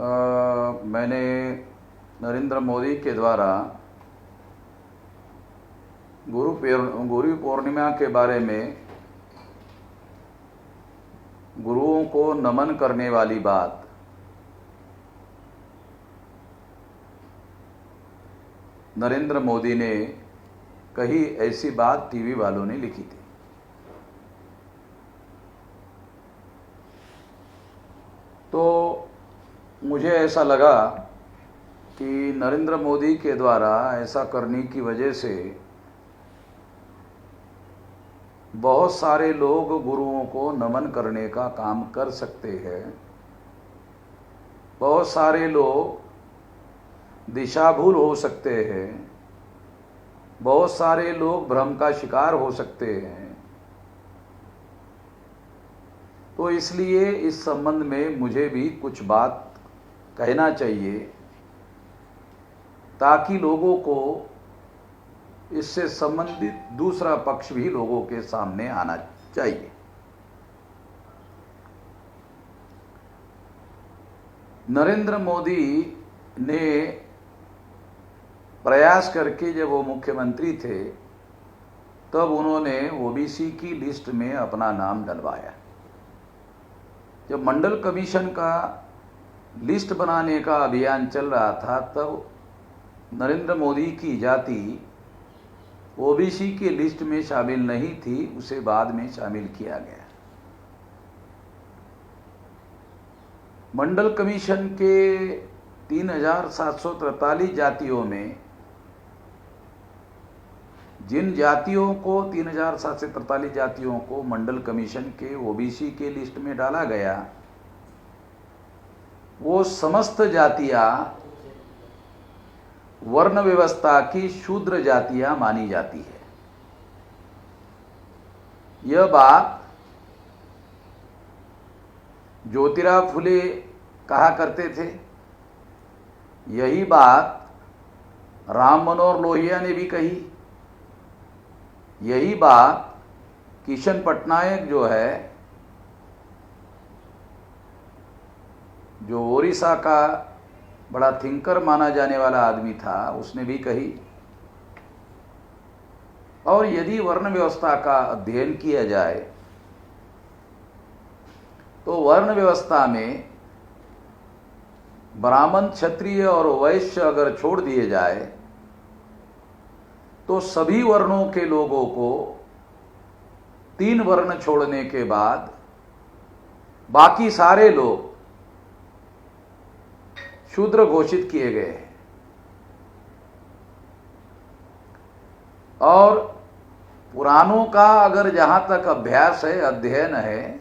मैंने नरेंद्र मोदी के द्वारा गुरु पूर्णिमा के बारे में गुरुओं को नमन करने वाली बात नरेंद्र मोदी ने कही, ऐसी बात टीवी वालों ने लिखी थी। तो मुझे ऐसा लगा कि नरेंद्र मोदी के द्वारा ऐसा करने की वजह से बहुत सारे लोग गुरुओं को नमन करने का काम कर सकते हैं। बहुत सारे लोग दिशाभूल हो सकते हैं। बहुत सारे लोग भ्रम का शिकार हो सकते हैं। तो इसलिए इस संबंध में मुझे भी कुछ बात कहना चाहिए, ताकि लोगों को इससे संबंधित दूसरा पक्ष भी लोगों के सामने आना चाहिए। नरेंद्र मोदी ने प्रयास करके जब वो मुख्यमंत्री थे तब उन्होंने ओबीसी की लिस्ट में अपना नाम डलवाया। जब मंडल कमीशन का लिस्ट बनाने का अभियान चल रहा था तब नरेंद्र मोदी की जाति ओबीसी की लिस्ट में शामिल नहीं थी, उसे बाद में शामिल किया गया। मंडल कमीशन के 3743 जातियों में जिन जातियों को 3743 जातियों को मंडल कमीशन के ओबीसी के लिस्ट में डाला गया, वो समस्त जातियां वर्ण व्यवस्था की शूद्र जातियां मानी जाती है। यह बात ज्योतिराव फुले कहा करते थे। यही बात राम मनोहर लोहिया ने भी कही। यही बात किशन पटनायक जो है, जो ओडिशा का बड़ा थिंकर माना जाने वाला आदमी था, उसने भी कही। और यदि वर्ण व्यवस्था का अध्ययन किया जाए तो वर्ण व्यवस्था में ब्राह्मण, क्षत्रिय और वैश्य अगर छोड़ दिए जाए तो सभी वर्णों के लोगों को 3 वर्ण छोड़ने के बाद बाकी सारे लोग शूद्र घोषित किए गए हैं। और पुराणों का अगर जहां तक अभ्यास है, अध्ययन है,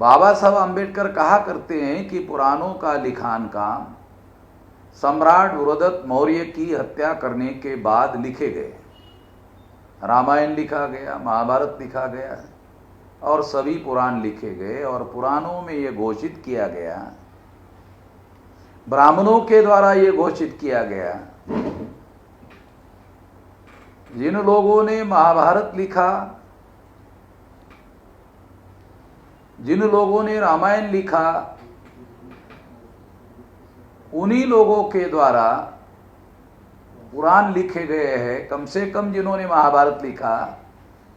बाबा साहब अम्बेडकर कहा करते हैं कि पुराणों का लिखान काम सम्राट गुरुदत्त मौर्य की हत्या करने के बाद लिखे गए। रामायण लिखा गया, महाभारत लिखा गया और सभी पुराण लिखे गए। और पुराणों में यह घोषित किया गया, ब्राह्मणों के द्वारा यह घोषित किया गया, जिन लोगों ने महाभारत लिखा, जिन लोगों ने रामायण लिखा, उन्हीं लोगों के द्वारा पुराण लिखे गए हैं। कम से कम जिन्होंने महाभारत लिखा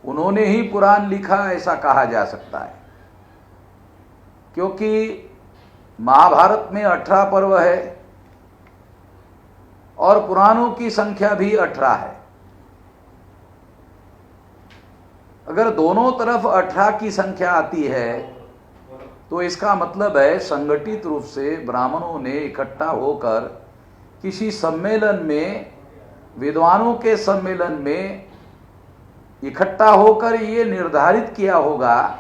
उन्होंने ही पुराण लिखा, ऐसा कहा जा सकता है। क्योंकि महाभारत में 18 पर्व है और पुराणों की संख्या भी 18 है। अगर दोनों तरफ 18 की संख्या आती है तो इसका मतलब है संगठित रूप से ब्राह्मणों ने इकट्ठा होकर किसी सम्मेलन में, विद्वानों के सम्मेलन में इकट्ठा होकर ये निर्धारित किया होगा,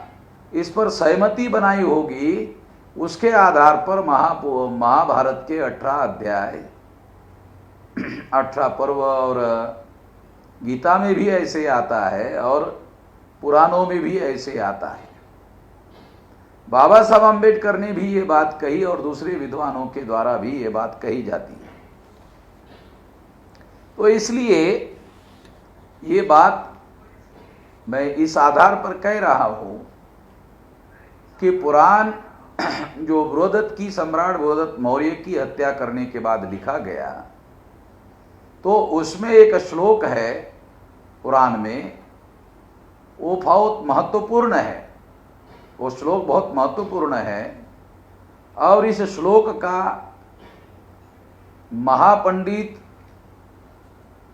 इस पर सहमति बनाई होगी। उसके आधार पर महाभारत के 18 अध्याय, 18 पर्व, और गीता में भी ऐसे आता है और पुराणों में भी ऐसे आता है। बाबा साहब अम्बेडकर ने भी ये बात कही और दूसरे विद्वानों के द्वारा भी ये बात कही जाती है। तो इसलिए ये बात मैं इस आधार पर कह रहा हूं कि पुराण जो बृहदत्त की, सम्राट बृहदत्त मौर्य की हत्या करने के बाद लिखा गया, तो उसमें एक श्लोक है कुरान में, वो बहुत महत्वपूर्ण है। वो श्लोक बहुत महत्वपूर्ण है और इस श्लोक का महापंडित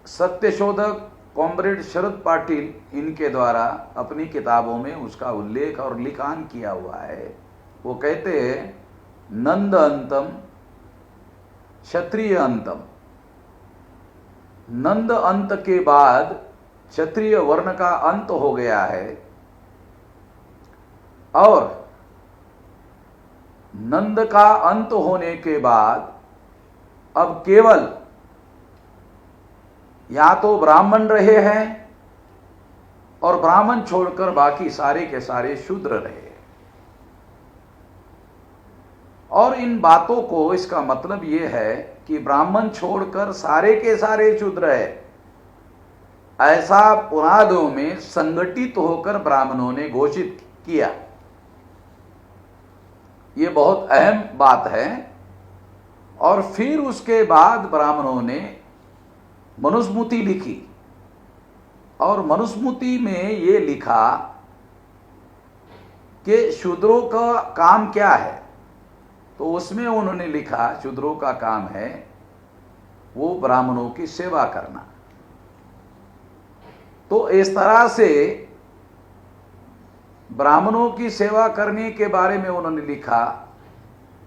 सत्यशोधक कॉमरेड शरद पाटिल इनके द्वारा अपनी किताबों में उसका उल्लेख और लिखान किया हुआ है। वो कहते हैं, नंद अंतम क्षत्रिय अंतम। नंद अंत के बाद क्षत्रिय वर्ण का अंत हो गया है और नंद का अंत होने के बाद अब केवल या तो ब्राह्मण रहे हैं और ब्राह्मण छोड़कर बाकी सारे के सारे शूद्र रहे। और इन बातों को, इसका मतलब यह है कि ब्राह्मण छोड़कर सारे के सारे शूद्र है, ऐसा पुराणों में संगठित होकर ब्राह्मणों ने घोषित किया। ये बहुत अहम बात है। और फिर उसके बाद ब्राह्मणों ने मनुस्मृति लिखी और मनुस्मृति में ये लिखा कि शूद्रों का काम क्या है। तो उसमें उन्होंने लिखा शूद्रों का काम है वो ब्राह्मणों की सेवा करना। तो इस तरह से ब्राह्मणों की सेवा करने के बारे में उन्होंने लिखा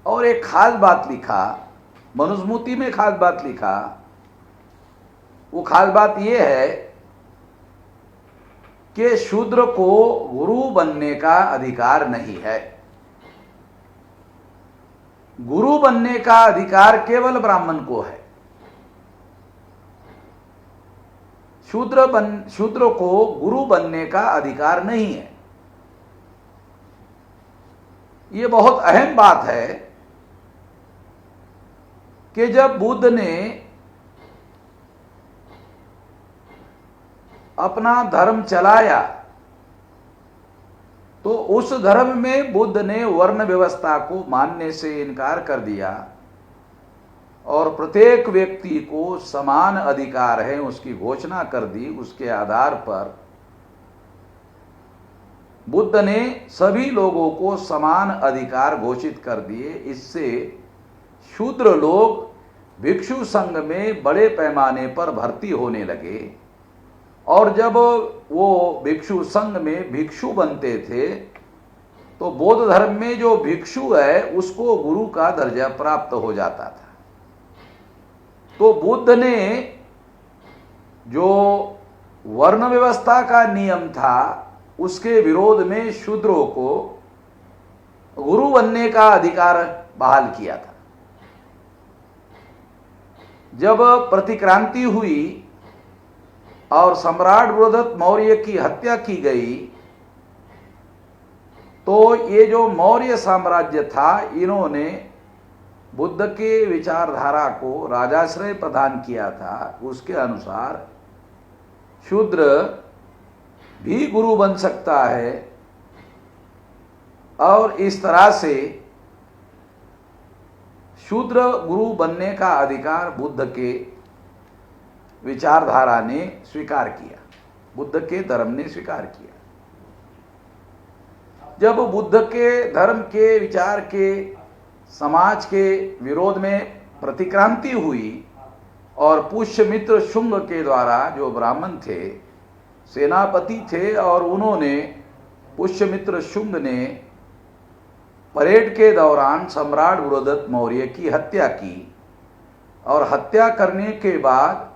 और एक खास बात लिखा, मनुस्मृति में खास बात लिखा। वो खास बात यह है कि शूद्र को गुरु बनने का अधिकार नहीं है। गुरु बनने का अधिकार केवल ब्राह्मण को है। शूद्र को गुरु बनने का अधिकार नहीं है। ये बहुत अहम बात है कि जब बुद्ध ने अपना धर्म चलाया तो उस धर्म में बुद्ध ने वर्ण व्यवस्था को मानने से इनकार कर दिया और प्रत्येक व्यक्ति को समान अधिकार है उसकी घोषणा कर दी। उसके आधार पर बुद्ध ने सभी लोगों को समान अधिकार घोषित कर दिए। इससे शूद्र लोग भिक्षु संघ में बड़े पैमाने पर भर्ती होने लगे और जब वो भिक्षु संघ में भिक्षु बनते थे तो बौद्ध धर्म में जो भिक्षु है उसको गुरु का दर्जा प्राप्त हो जाता था। तो बुद्ध ने जो वर्ण व्यवस्था का नियम था उसके विरोध में शूद्रों को गुरु बनने का अधिकार बहाल किया था। जब प्रतिक्रांति हुई और सम्राट बृहदत्त मौर्य की हत्या की गई तो ये जो मौर्य साम्राज्य था इन्होंने बुद्ध के विचारधारा को राजाश्रय प्रदान किया था। उसके अनुसार शूद्र भी गुरु बन सकता है और इस तरह से शूद्र गुरु बनने का अधिकार बुद्ध के विचारधारा ने स्वीकार किया, बुद्ध के धर्म ने स्वीकार किया। जब बुद्ध के धर्म के विचार के समाज के विरोध में प्रतिक्रांति हुई और पुष्यमित्र शुंग के द्वारा, जो ब्राह्मण थे, सेनापति थे, और उन्होंने पुष्यमित्र शुंग ने परेड के दौरान सम्राट बृहदत्त मौर्य की हत्या की और हत्या करने के बाद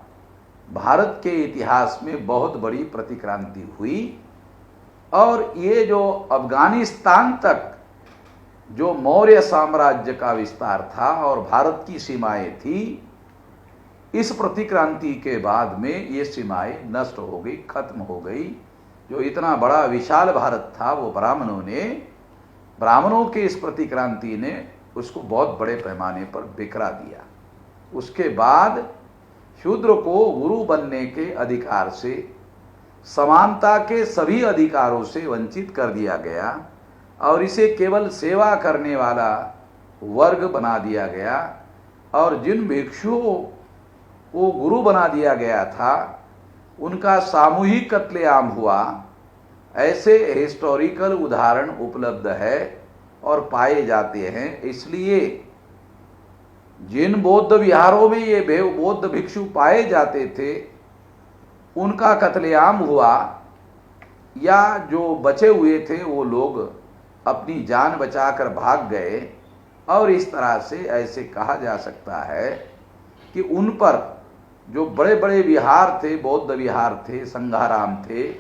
भारत के इतिहास में बहुत बड़ी प्रतिक्रांति हुई और ये जो अफगानिस्तान तक जो मौर्य साम्राज्य का विस्तार था और भारत की सीमाएं थी, इस प्रतिक्रांति के बाद में ये सीमाएं नष्ट हो गई, खत्म हो गई। जो इतना बड़ा विशाल भारत था वो ब्राह्मणों के इस प्रतिक्रांति ने उसको बहुत बड़े पैमाने पर बिखरा दिया। उसके बाद शूद्र को गुरु बनने के अधिकार से, समानता के सभी अधिकारों से वंचित कर दिया गया और इसे केवल सेवा करने वाला वर्ग बना दिया गया, और जिन भिक्षुओं को गुरु बना दिया गया था उनका सामूहिक कत्लेआम हुआ। ऐसे हिस्टोरिकल उदाहरण उपलब्ध है और पाए जाते हैं। इसलिए जिन बौद्ध विहारों में ये बौद्ध भिक्षु पाए जाते थे उनका कत्लेआम हुआ, या जो बचे हुए थे वो लोग अपनी जान बचाकर भाग गए। और इस तरह से ऐसे कहा जा सकता है कि उन पर जो बड़े बड़े विहार थे, बौद्ध विहार थे, संघाराम थे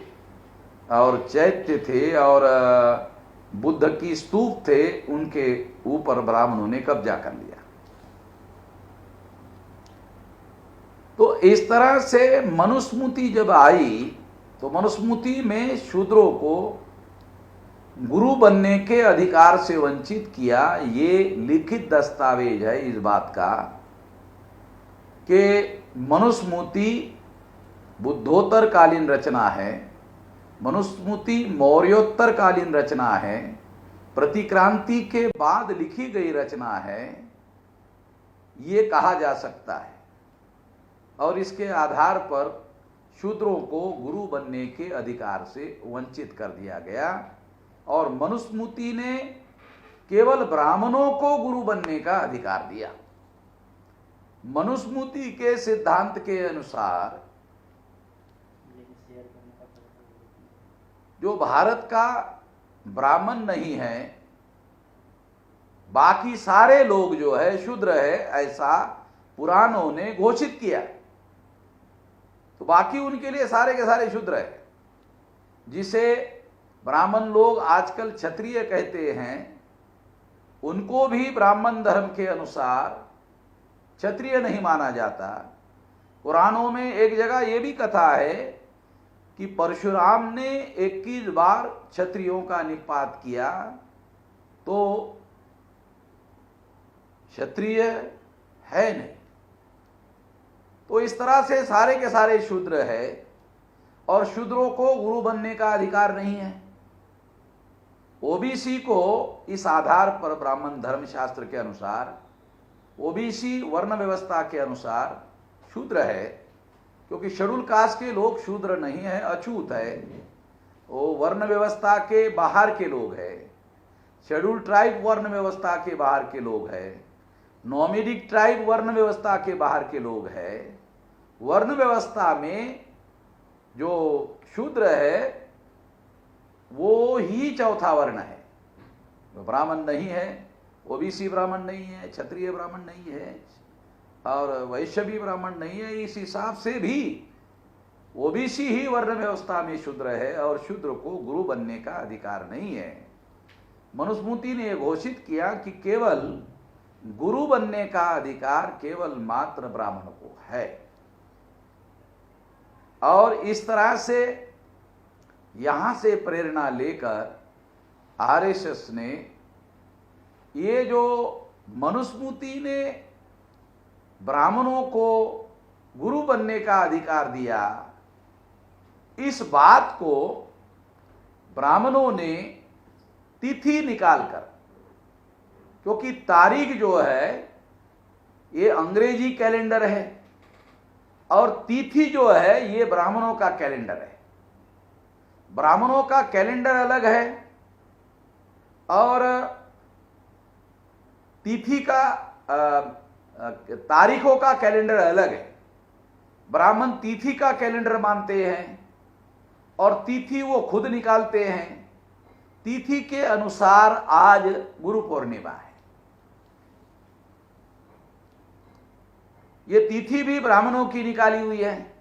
और चैत्य थे और बुद्ध की स्तूप थे, उनके ऊपर ब्राह्मणों ने कब्जा कर लिया। तो इस तरह से मनुस्मृति जब आई तो मनुस्मृति में शूद्रों को गुरु बनने के अधिकार से वंचित किया। ये लिखित दस्तावेज है इस बात का कि मनुस्मृति बुद्धोत्तर कालीन रचना है, मनुस्मृति मौर्योत्तर कालीन रचना है, प्रतिक्रांति के बाद लिखी गई रचना है, ये कहा जा सकता है। और इसके आधार पर शूद्रों को गुरु बनने के अधिकार से वंचित कर दिया गया, और मनुस्मृति ने केवल ब्राह्मणों को गुरु बनने का अधिकार दिया। मनुस्मृति के सिद्धांत के अनुसार जो भारत का ब्राह्मण नहीं है, बाकी सारे लोग जो है शूद्र है, ऐसा पुराणों ने घोषित किया। तो बाकी उनके लिए सारे के सारे शूद्र है। जिसे ब्राह्मण लोग आजकल क्षत्रिय कहते हैं, उनको भी ब्राह्मण धर्म के अनुसार क्षत्रिय नहीं माना जाता। पुराणों में एक जगह यह भी कथा है कि परशुराम ने 21 बार क्षत्रियों का निपात किया, तो क्षत्रिय है नहीं। तो इस तरह से सारे के सारे शूद्र है, और शूद्रों को गुरु बनने का अधिकार नहीं है। ओबीसी को इस आधार पर ब्राह्मण धर्मशास्त्र के अनुसार, ओबीसी वर्ण व्यवस्था के अनुसार शूद्र है, क्योंकि शेड्यूल कास्ट के लोग शूद्र नहीं है, अछूत है, वो वर्ण व्यवस्था के बाहर के लोग है। शेड्यूल ट्राइब वर्ण व्यवस्था के बाहर के लोग है, नोमिडिक ट्राइब वर्ण व्यवस्था के बाहर के लोग है। वर्ण व्यवस्था में जो शूद्र है वो ही चौथा वर्ण है, जो ब्राह्मण नहीं है, ओबीसी ब्राह्मण नहीं है, क्षत्रिय ब्राह्मण नहीं है और वैश्य भी ब्राह्मण नहीं है। इस हिसाब से भी ओबीसी ही वर्ण व्यवस्था में शूद्र है, और शूद्र को गुरु बनने का अधिकार नहीं है। मनुस्मृति ने घोषित किया कि केवल गुरु बनने का अधिकार केवल मात्र ब्राह्मण को है। और इस तरह से यहां से प्रेरणा लेकर आरएसएस ने ये जो मनुस्मृति ने ब्राह्मणों को गुरु बनने का अधिकार दिया, इस बात को ब्राह्मणों ने तिथि निकालकर, क्योंकि तारीख जो है ये अंग्रेजी कैलेंडर है और तिथि जो है ये ब्राह्मणों का कैलेंडर है। ब्राह्मणों का कैलेंडर अलग है और तिथि का तारीखों का कैलेंडर अलग है। ब्राह्मण तिथि का कैलेंडर मानते हैं और तिथि वो खुद निकालते हैं। तिथि के अनुसार आज गुरु पूर्णिमा है। ये तिथि भी ब्राह्मणों की निकाली हुई है।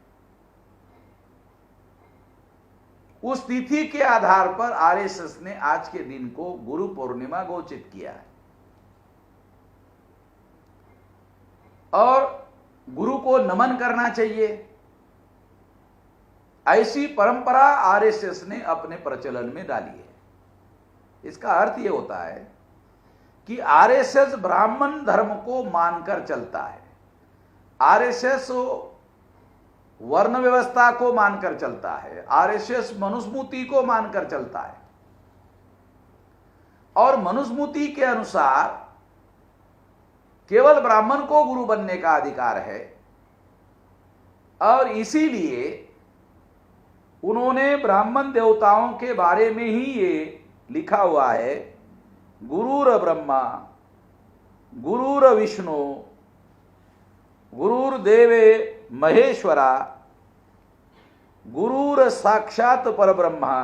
उस तिथि के आधार पर आरएसएस ने आज के दिन को गुरु पूर्णिमा घोषित किया है और गुरु को नमन करना चाहिए, ऐसी परंपरा आरएसएस ने अपने प्रचलन में डाली है। इसका अर्थ यह होता है कि आरएसएस ब्राह्मण धर्म को मानकर चलता है। आरएसएस वर्ण व्यवस्था को मानकर चलता है। आरएसएस मनुस्मृति को मानकर चलता है। और मनुस्मृति के अनुसार केवल ब्राह्मण को गुरु बनने का अधिकार है, और इसीलिए उन्होंने ब्राह्मण देवताओं के बारे में ही ये लिखा हुआ है, गुरुर ब्रह्मा गुरुर विष्णु गुरुर्देवे महेश्वरा गुरुर साक्षात परब्रह्मा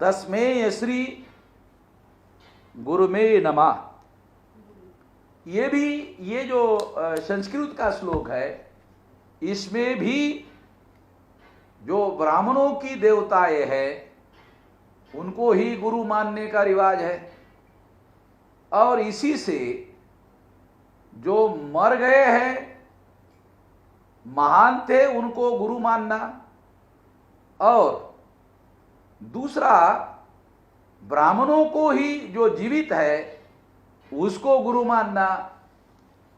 तस्मै श्री गुरुमे नमः। ये जो संस्कृत का श्लोक है, इसमें भी जो ब्राह्मणों की देवताएं हैं उनको ही गुरु मानने का रिवाज है, और इसी से जो मर गए हैं महान थे उनको गुरु मानना, और दूसरा ब्राह्मणों को ही जो जीवित है उसको गुरु मानना,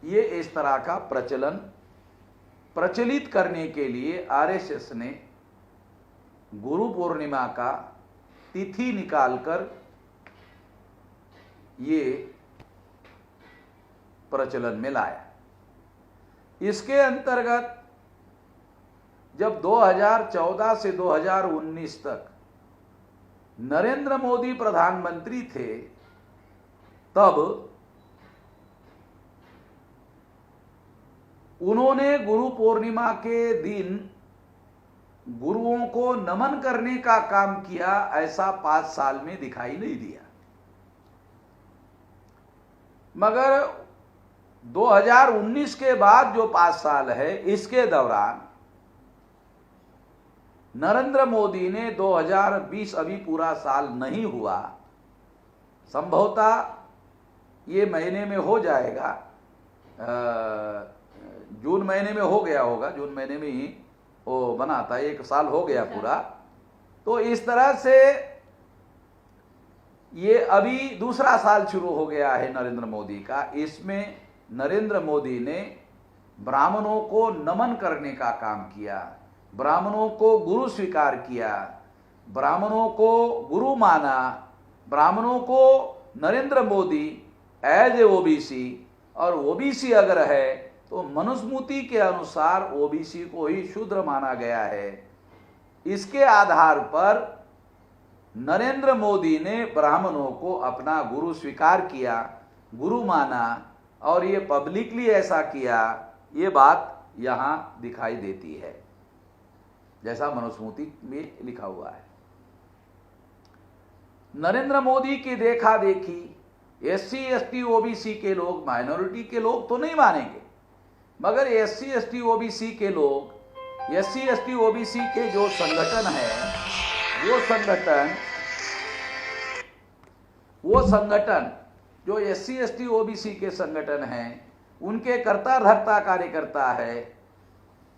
ये इस तरह का प्रचलित करने के लिए आरएसएस ने गुरु पूर्णिमा का तिथि निकालकर ये प्रचलन में लाया। इसके अंतर्गत जब 2014 से 2019 तक नरेंद्र मोदी प्रधानमंत्री थे, तब उन्होंने गुरु पूर्णिमा के दिन गुरुओं को नमन करने का काम किया, ऐसा 5 साल में दिखाई नहीं दिया। मगर 2019 के बाद जो 5 साल है, इसके दौरान नरेंद्र मोदी ने 2020 अभी पूरा साल नहीं हुआ, संभवतः ये महीने में हो जाएगा, जून महीने में हो गया होगा, जून महीने में ही वो बना था, 1 साल हो गया पूरा। तो इस तरह से ये अभी दूसरा साल शुरू हो गया है नरेंद्र मोदी का। इसमें नरेंद्र मोदी ने ब्राह्मणों को नमन करने का काम किया, ब्राह्मणों को गुरु स्वीकार किया, ब्राह्मणों को गुरु माना, ब्राह्मणों को Narendra Modi as a OBC, और ओबीसी अगर है तो मनुस्मृति के अनुसार ओबीसी को ही शूद्र माना गया है। इसके आधार पर नरेंद्र मोदी ने ब्राह्मणों को अपना गुरु स्वीकार किया, गुरु माना, और ये पब्लिकली ऐसा किया। ये बात यहां दिखाई देती है जैसा मनुस्मृति में लिखा हुआ है। नरेंद्र मोदी की देखा देखी एससी एसटी ओबीसी के लोग, माइनॉरिटी के लोग तो नहीं मानेंगे, मगर एससी एसटी ओबीसी के लोग, एससी एसटी ओबीसी के जो संगठन है, वो संगठन जो एससी एसटी ओबीसी के संगठन हैं, उनके कर्ता धर्ता कार्यकर्ता है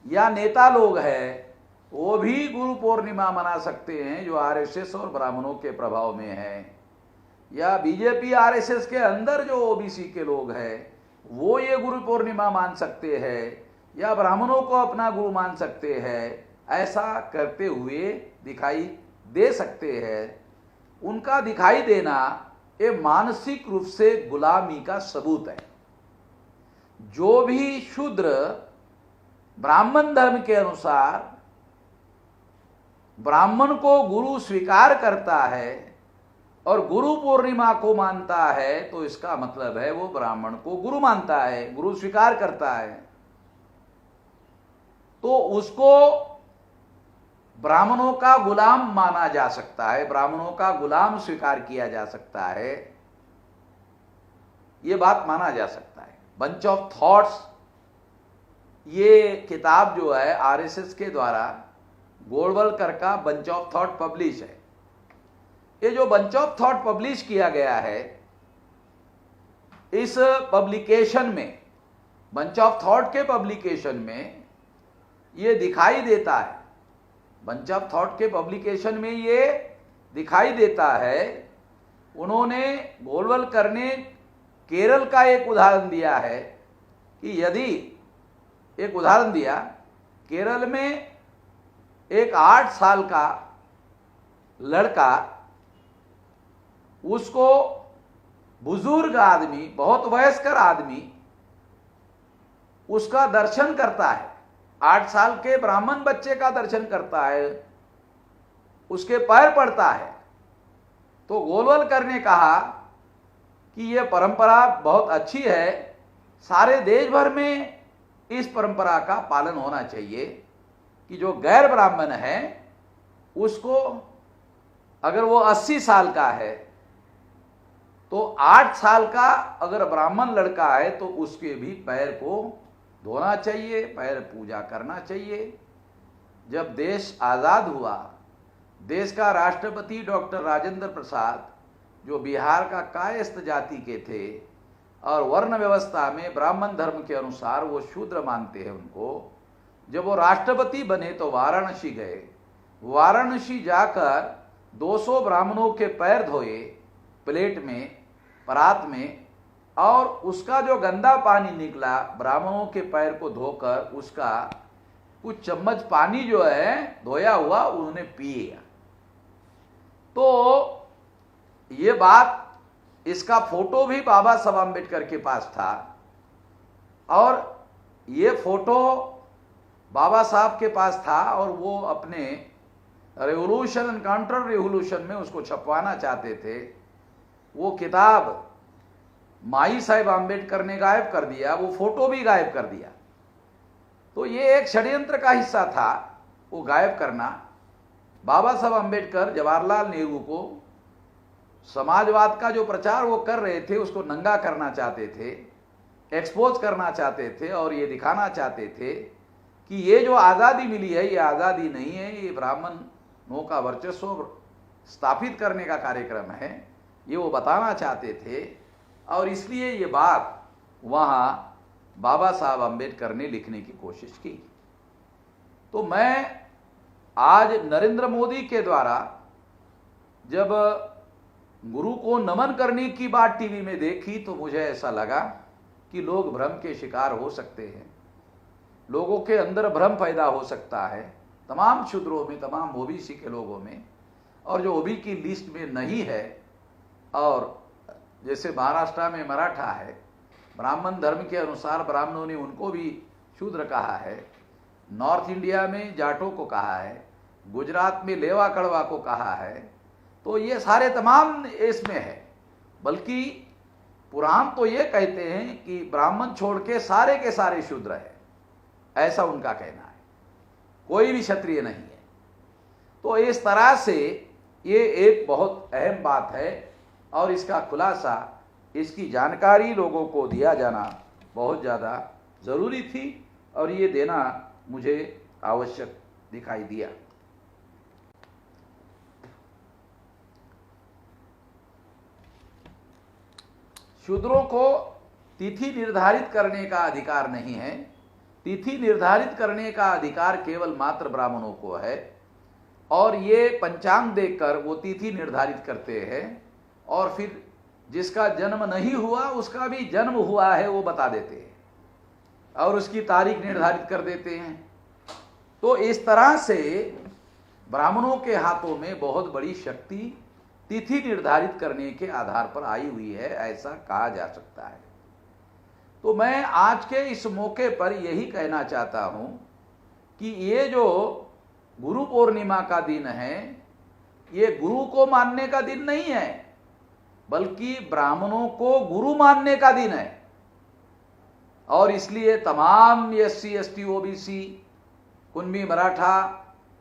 या नेता लोग हैं, वो भी गुरु पूर्णिमा मना सकते हैं जो आरएसएस और ब्राह्मणों के प्रभाव में है, या बीजेपी आरएसएस के अंदर जो ओबीसी के लोग हैं वो ये गुरु पूर्णिमा मान सकते हैं, या ब्राह्मणों को अपना गुरु मान सकते हैं। ऐसा करते हुए दिखाई दे सकते हैं। उनका दिखाई देना ये मानसिक रूप से गुलामी का सबूत है। जो भी शूद्र ब्राह्मण धर्म के अनुसार ब्राह्मण को गुरु स्वीकार करता है और गुरु पूर्णिमा को मानता है, तो इसका मतलब है वो ब्राह्मण को गुरु मानता है, गुरु स्वीकार करता है। तो उसको ब्राह्मणों का गुलाम माना जा सकता है, ब्राह्मणों का गुलाम स्वीकार किया जा सकता है, ये बात माना जा सकता है। बंच ऑफ थॉट्स ये किताब जो है आरएसएस के द्वारा गोलवलकर का बंच ऑफ थॉट पब्लिश है। ये जो बंच ऑफ थॉट पब्लिश किया गया है, इस पब्लिकेशन में, बंच ऑफ थॉट के पब्लिकेशन में ये दिखाई देता है, बंच ऑफ थॉट के पब्लिकेशन में ये दिखाई देता है। उन्होंने गोलवलकर ने केरल का एक उदाहरण दिया है कि यदि, एक उदाहरण दिया, केरल में एक 8 साल का लड़का उसको बुजुर्ग आदमी, बहुत वयस्कर आदमी उसका दर्शन करता है, 8 साल के ब्राह्मण बच्चे का दर्शन करता है, उसके पैर पड़ता है, तो गोलवलकर ने कहा कि यह परंपरा बहुत अच्छी है, सारे देश भर में इस परंपरा का पालन होना चाहिए कि जो गैर ब्राह्मण है उसको, अगर वो 80 साल का है तो 8 साल का अगर ब्राह्मण लड़का है तो उसके भी पैर को धोना चाहिए, पैर पूजा करना चाहिए। जब देश आज़ाद हुआ, देश का राष्ट्रपति डॉक्टर राजेंद्र प्रसाद, जो बिहार का कायस्थ जाति के थे और वर्ण व्यवस्था में ब्राह्मण धर्म के अनुसार वो शूद्र मानते हैं उनको, जब वो राष्ट्रपति बने तो वाराणसी गए। वाराणसी जाकर 200 ब्राह्मणों के पैर धोए प्लेट में, परात में, और उसका जो गंदा पानी निकला ब्राह्मणों के पैर को धोकर उसका कुछ चम्मच पानी जो है धोया हुआ उन्होंने पिए। तो ये बात, इसका फोटो भी बाबा साहब अम्बेडकर के पास था और ये फोटो बाबा साहब के पास था और वो अपने रेवोल्यूशन एंड काउंटर रेवोल्यूशन में उसको छपवाना चाहते थे। वो किताब माई साहेब अम्बेडकर ने गायब कर दिया, वो फोटो भी गायब कर दिया। तो ये एक षड्यंत्र का हिस्सा था वो गायब करना। बाबा साहब अम्बेडकर जवाहरलाल नेहरू को समाजवाद का जो प्रचार वो कर रहे थे उसको नंगा करना चाहते थे, एक्सपोज करना चाहते थे और ये दिखाना चाहते थे कि ये जो आज़ादी मिली है ये आज़ादी नहीं है, ये ब्राह्मणों का वर्चस्व स्थापित करने का कार्यक्रम है, ये वो बताना चाहते थे। और इसलिए ये बात वहाँ बाबा साहब अम्बेडकर ने लिखने की कोशिश की। तो मैं आज नरेंद्र मोदी के द्वारा जब गुरु को नमन करने की बात टीवी में देखी तो मुझे ऐसा लगा कि लोग भ्रम के शिकार हो सकते हैं, लोगों के अंदर भ्रम पैदा हो सकता है, तमाम शूद्रों में, तमाम ओबीसी के लोगों में, और जो ओबी की लिस्ट में नहीं है, और जैसे महाराष्ट्र में मराठा है, ब्राह्मण धर्म के अनुसार ब्राह्मणों ने उनको भी शूद्र कहा है, नॉर्थ इंडिया में जाटों को कहा है, गुजरात में लेवा कड़वा को कहा है, तो ये सारे तमाम इसमें है। बल्कि पुराण तो ये कहते हैं कि ब्राह्मण छोड़ के सारे शूद्र है, ऐसा उनका कहना है, कोई भी क्षत्रिय नहीं है। तो इस तरह से ये एक बहुत अहम बात है और इसका खुलासा, इसकी जानकारी लोगों को दिया जाना बहुत ज़्यादा ज़रूरी थी और ये देना मुझे आवश्यक दिखाई दिया। शूद्रों को तिथि निर्धारित करने का अधिकार नहीं है, तिथि निर्धारित करने का अधिकार केवल मात्र ब्राह्मणों को है और ये पंचांग देखकर वो तिथि निर्धारित करते हैं और फिर जिसका जन्म नहीं हुआ उसका भी जन्म हुआ है वो बता देते हैं और उसकी तारीख निर्धारित कर देते हैं। तो इस तरह से ब्राह्मणों के हाथों में बहुत बड़ी शक्ति तिथि निर्धारित करने के आधार पर आई हुई है, ऐसा कहा जा सकता है। तो मैं आज के इस मौके पर यही कहना चाहता हूं कि ये जो गुरु पूर्णिमा का दिन है ये गुरु को मानने का दिन नहीं है, बल्कि ब्राह्मणों को गुरु मानने का दिन है। और इसलिए तमाम SC ST OBC Kunbi Maratha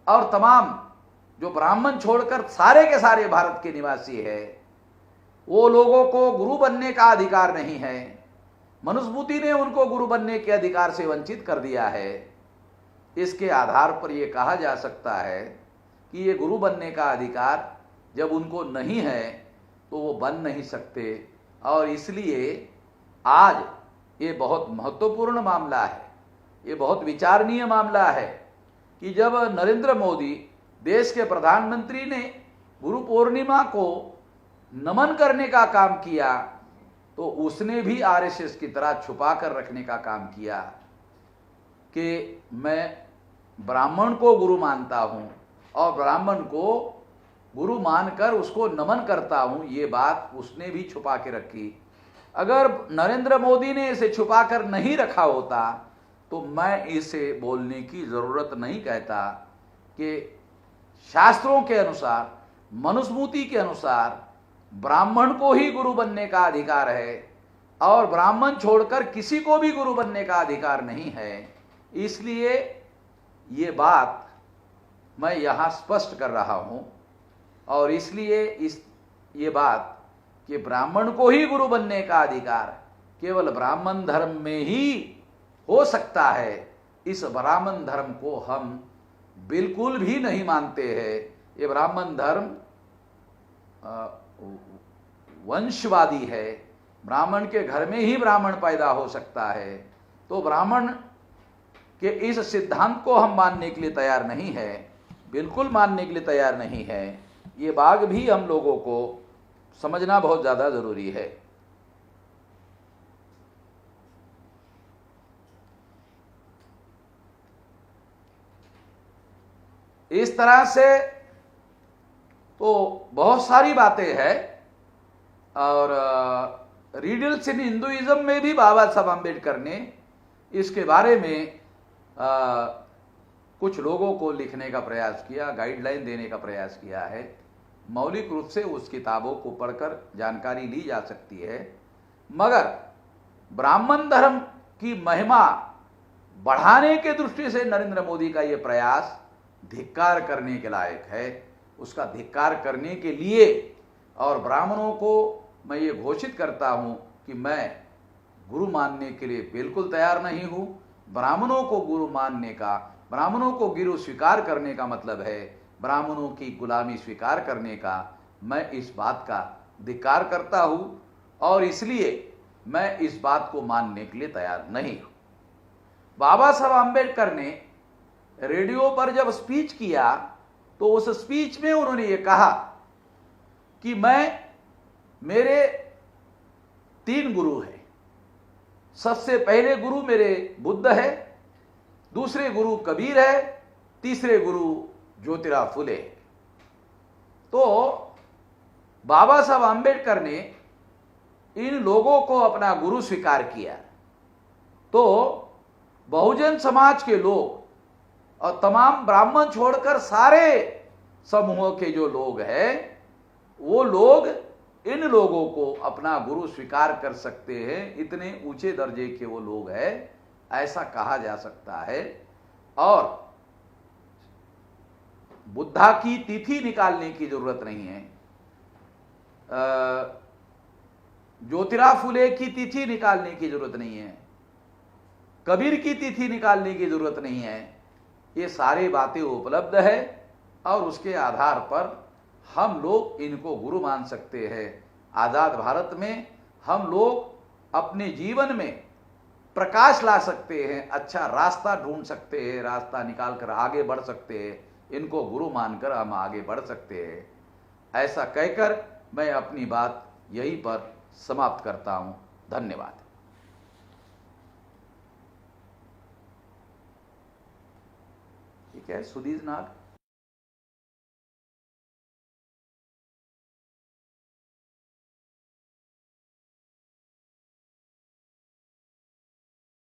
और तमाम जो ब्राह्मण छोड़कर सारे के सारे भारत के निवासी है वो लोगों को गुरु बनने का अधिकार नहीं है। मनुस्मृति ने उनको गुरु बनने के अधिकार से वंचित कर दिया है। इसके आधार पर यह कहा जा सकता है कि ये गुरु बनने का अधिकार जब उनको नहीं है तो वो बन नहीं सकते। और इसलिए आज ये बहुत महत्वपूर्ण मामला है, ये बहुत विचारणीय मामला है कि जब नरेंद्र मोदी देश के प्रधानमंत्री ने गुरु पूर्णिमा को नमन करने का काम किया तो उसने भी आरएसएस की तरह छुपा कर रखने का काम किया कि मैं ब्राह्मण को गुरु मानता हूं और ब्राह्मण को गुरु मानकर उसको नमन करता हूं, ये बात उसने भी छुपा के रखी। अगर नरेंद्र मोदी ने इसे छुपा कर नहीं रखा होता तो मैं इसे बोलने की जरूरत नहीं कहता कि शास्त्रों के अनुसार, मनुस्मृति के अनुसार ब्राह्मण को ही गुरु बनने का अधिकार है और ब्राह्मण छोड़कर किसी को भी गुरु बनने का अधिकार नहीं है। इसलिए ये बात मैं यहाँ स्पष्ट कर रहा हूँ। और इसलिए ये बात कि ब्राह्मण को ही गुरु बनने का अधिकार केवल ब्राह्मण धर्म में ही हो सकता है, इस ब्राह्मण धर्म को हम बिल्कुल भी नहीं मानते हैं। ये ब्राह्मण धर्म वंशवादी है, ब्राह्मण के घर में ही ब्राह्मण पैदा हो सकता है। तो ब्राह्मण के इस सिद्धांत को हम मानने के लिए तैयार नहीं है, बिल्कुल मानने के लिए तैयार नहीं है। ये बात भी हम लोगों को समझना बहुत ज़्यादा ज़रूरी है। इस तरह से तो बहुत सारी बातें हैं। और रीडल्स इन हिंदुइज्म में भी बाबा साहब आम्बेडकर ने इसके बारे में कुछ लोगों को लिखने का प्रयास किया, गाइडलाइन देने का प्रयास किया है। मौलिक रूप से उस किताबों को पढ़कर जानकारी ली जा सकती है, मगर ब्राह्मण धर्म की महिमा बढ़ाने के दृष्टि से नरेंद्र मोदी का ये प्रयास धिक्कार करने के लायक है। उसका धिक्कार करने के लिए और ब्राह्मणों को मैं ये घोषित करता हूँ कि मैं गुरु मानने के लिए बिल्कुल तैयार नहीं हूँ। ब्राह्मणों को गुरु मानने का, ब्राह्मणों को गुरु स्वीकार करने का मतलब है ब्राह्मणों की गुलामी स्वीकार करने का। मैं इस बात का धिक्कार करता हूँ और इसलिए मैं इस बात को मानने के लिए तैयार नहीं हूँ। बाबा साहब आम्बेडकर ने रेडियो पर जब स्पीच किया तो उस स्पीच में उन्होंने ये कहा कि मेरे 3 गुरु हैं। सबसे पहले गुरु मेरे बुद्ध है, दूसरे गुरु कबीर है, तीसरे गुरु ज्योतिराव फुले। तो बाबा साहब आम्बेडकर ने इन लोगों को अपना गुरु स्वीकार किया। तो बहुजन समाज के लोग और तमाम ब्राह्मण छोड़कर सारे समूहों के जो लोग हैं, वो लोग इन लोगों को अपना गुरु स्वीकार कर सकते हैं। इतने ऊंचे दर्जे के वो लोग हैं, ऐसा कहा जा सकता है। और बुद्धा की तिथि निकालने की जरूरत नहीं है, ज्योतिराव फुले की तिथि निकालने की जरूरत नहीं है, कबीर की तिथि निकालने की जरूरत नहीं है। ये सारी बातें उपलब्ध है और उसके आधार पर हम लोग इनको गुरु मान सकते हैं। आज़ाद भारत में हम लोग अपने जीवन में प्रकाश ला सकते हैं, अच्छा रास्ता ढूंढ सकते हैं, रास्ता निकाल कर आगे बढ़ सकते हैं। इनको गुरु मानकर हम आगे बढ़ सकते हैं। ऐसा कहकर मैं अपनी बात यहीं पर समाप्त करता हूं। धन्यवाद। ठीक है, सुधीर नाग।